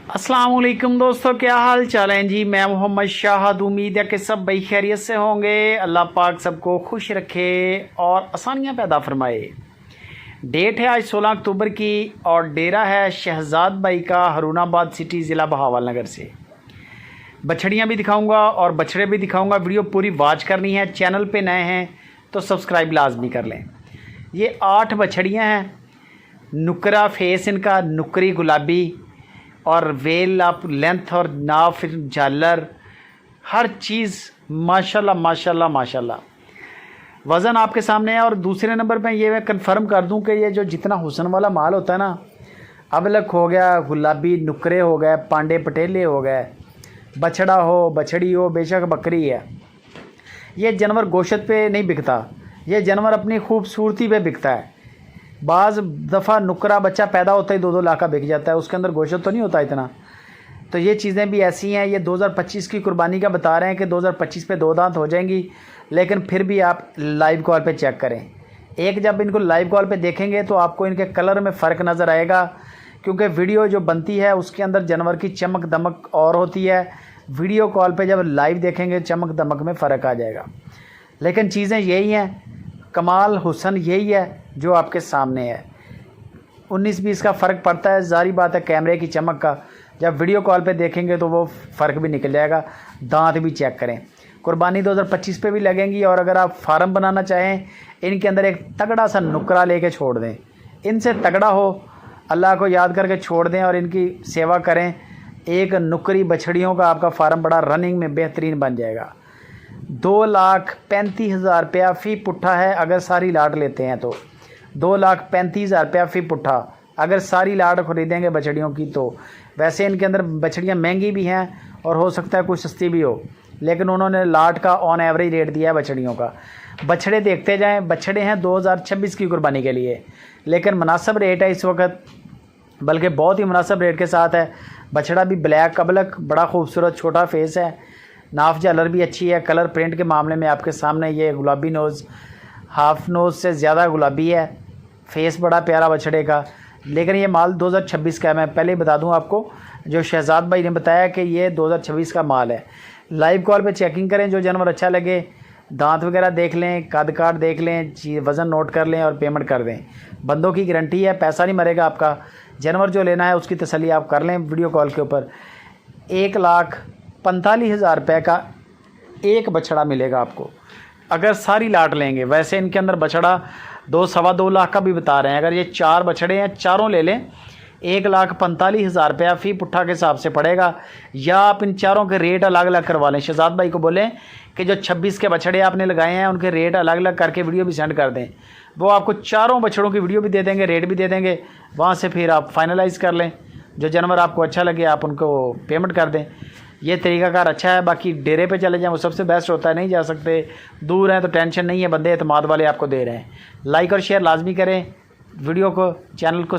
अस्सलाम वालेकुम दोस्तों, क्या हाल चाल है जी। मैं मोहम्मद शाहद। उम्मीद है कि सब भाई खैरियत से होंगे। अल्लाह पाक सबको खुश रखे और आसानियाँ पैदा फरमाए। डेट है आज 16 अक्टूबर की और डेरा है शहजाद भाई का हरूनाबाद सिटी ज़िला बहावल नगर से। बछड़ियाँ भी दिखाऊंगा और बछड़े भी दिखाऊंगा। वीडियो पूरी वॉच करनी है। चैनल पे नए हैं तो सब्सक्राइब लाजमी कर लें। ये 8 बछड़ियाँ हैं। नुकरा फेस इनका नुकरी गुलाबी और वेल आप लेंथ और नाफ झालर हर चीज़ माशाल्लाह माशाल्लाह माशाल्लाह। वज़न आपके सामने है। और दूसरे नंबर पे ये मैं कंफर्म कर दूं कि ये जो जितना हुस्न वाला माल होता है ना, अबलक हो गया, गुलाबी नुकरे हो गए, पांडे पटेले हो गए, बछड़ा हो बछड़ी हो, बेशक बकरी है, ये जानवर गोश्त पे नहीं बिकता। ये जानवर अपनी खूबसूरती पे बिकता है। बाज़ दफ़ा नुकरा बच्चा पैदा होता ही 2-2 लाख का बिक जाता है, उसके अंदर गोश्त तो नहीं होता इतना। तो ये चीज़ें भी ऐसी हैं। ये 2025 की कुर्बानी का बता रहे हैं कि 2025 पे 2 दांत हो जाएंगी, लेकिन फिर भी आप लाइव कॉल पे चेक करें। एक जब इनको लाइव कॉल पे देखेंगे तो आपको इनके कलर में फ़र्क नज़र आएगा, क्योंकि वीडियो जो बनती है उसके अंदर जानवर की चमक दमक और होती है। वीडियो कॉल पर जब लाइव देखेंगे चमक दमक में फ़र्क आ जाएगा। लेकिन चीज़ें यही हैं, कमाल हुस्न यही है जो आपके सामने है। 19-20 का फ़र्क पड़ता है, जारी बात है कैमरे की चमक का। जब वीडियो कॉल पे देखेंगे तो वो फ़र्क भी निकल जाएगा। दांत भी चेक करें। कुर्बानी 2025 पे भी लगेंगी। और अगर आप फार्म बनाना चाहें, इनके अंदर एक तगड़ा सा नुकरा लेके छोड़ दें। इनसे तगड़ा हो, अल्लाह को याद करके छोड़ दें और इनकी सेवा करें। एक नुकरी बछड़ियों का आपका फार्म बड़ा रनिंग में बेहतरीन बन जाएगा। 2,35,000 रुपया फ़ी पुट्ठा है अगर सारी लाट लेते हैं तो। 2,35,000 रुपया फ़ी पुट्ठा अगर सारी लाट ख़रीदेंगे बछड़ियों की तो। वैसे इनके अंदर बछड़ियाँ महंगी भी हैं और हो सकता है कुछ सस्ती भी हो, लेकिन उन्होंने लाट का ऑन एवरेज रेट दिया है बछड़ियों का। बछड़े देखते जाएं। बछड़े हैं 2026 की कुर्बानी के लिए, लेकिन मुनासिब रेट है इस वक्त, बल्कि बहुत ही मुनासिब रेट के साथ है। बछड़ा भी ब्लैक कबलक, बड़ा खूबसूरत छोटा फेस है, नाफ झालर भी अच्छी है। कलर प्रिंट के मामले में आपके सामने ये गुलाबी नोज़, हाफ नोज़ से ज़्यादा गुलाबी है। फेस बड़ा प्यारा बछड़े का। लेकिन ये माल 2026 का है। मैं पहले ही बता दूं आपको, जो शहजाद भाई ने बताया कि ये 2026 का माल है। लाइव कॉल पे चेकिंग करें, जो जानवर अच्छा लगे दांत वगैरह देख लें, कद काट देख लें, वज़न नोट कर लें और पेमेंट कर दें। बंदों की गारंटी है, पैसा नहीं मरेगा आपका। जानवर जो लेना है उसकी तसल्ली आप कर लें वीडियो कॉल के ऊपर। 1,45,000 रुपये का एक बछड़ा मिलेगा आपको अगर सारी लाट लेंगे। वैसे इनके अंदर बछड़ा 2-2.25 लाख का भी बता रहे हैं। अगर ये 4 बछड़े हैं, चारों ले लें, 1,45,000 रुपया फ़ी पुट्ठा के हिसाब से पड़ेगा। या आप इन चारों के रेट अलग अलग करवा लें। शहजाद भाई को बोलें कि जो 26 के बछड़े आपने लगाए हैं उनके रेट अलग अलग करके वीडियो भी सेंड कर दें। वो आपको चारों बछड़ों की वीडियो भी दे देंगे, रेट भी दे देंगे। वहाँ से फिर आप फाइनलाइज़ कर लें। जो जानवर आपको अच्छा लगे आप उनको पेमेंट कर दें। ये तरीक़ाकार अच्छा है। बाकी डेरे पे चले जाएं, वो सबसे बेस्ट होता है। नहीं जा सकते, दूर हैं तो टेंशन नहीं है, बंदे एतमाद वाले आपको दे रहे हैं। लाइक और शेयर लाजमी करें वीडियो को, चैनल को।